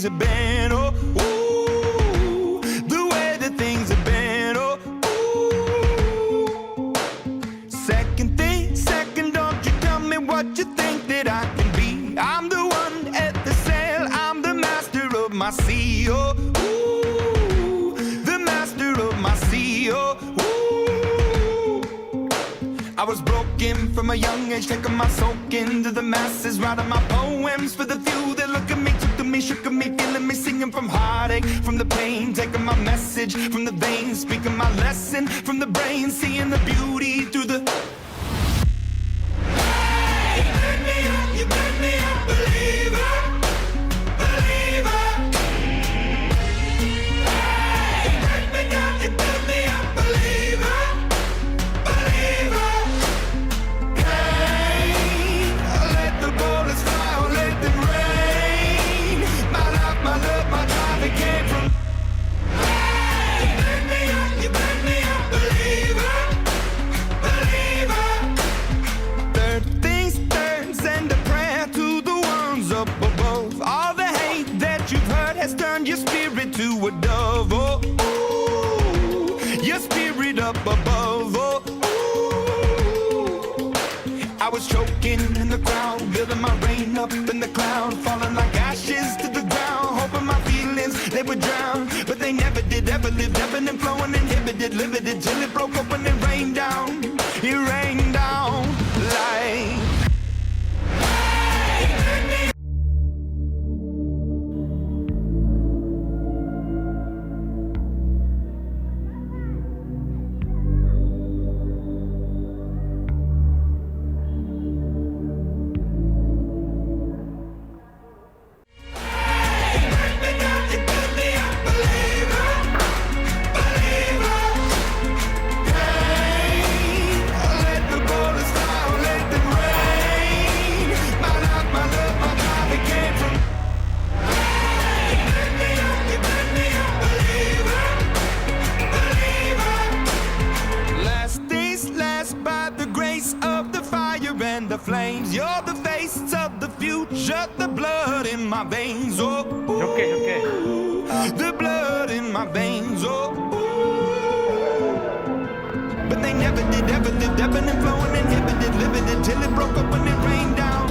have been, oh, ooh, the way that things have been, oh, ooh. Second, don't you tell me what you think that I can be. I'm the one at the sail, I'm the master of my sea, oh, ooh, the master of my sea, oh, ooh. I was broken from a young age, taking my soak into the masses, writing my poems for the few that look at me, took to me, shook at me, feeling me, singing from heartache, from the pain, taking my message from the veins, speaking my lesson from the brain, seeing the beauty through the... Hey, you made me a believer, believer. Hey, you made me a believer, believer. Let the bullets fly, or let them rain. My life, my love, my drive, it came from. Hey, you made me a believer, believer. Third things third, send a prayer to the ones up above. All the hate that you've heard has turned your spirit to a dove. Oh, ooh, your spirit up above. Oh, ooh. I was choking in the crowd, building my rain up in the cloud, falling like ashes to the ground, hoping my feelings, they would drown. But they never did, ever lived, ebbing and flowing, inhibited, limited, till it broke open and rained down. It rained down like... The flames, you're the face of the future, the blood in my veins, oh, Okay. the blood in my veins, oh, but they never did, ever lived, ebbing and flowing, inhibited, limited, till it broke up when it rained down.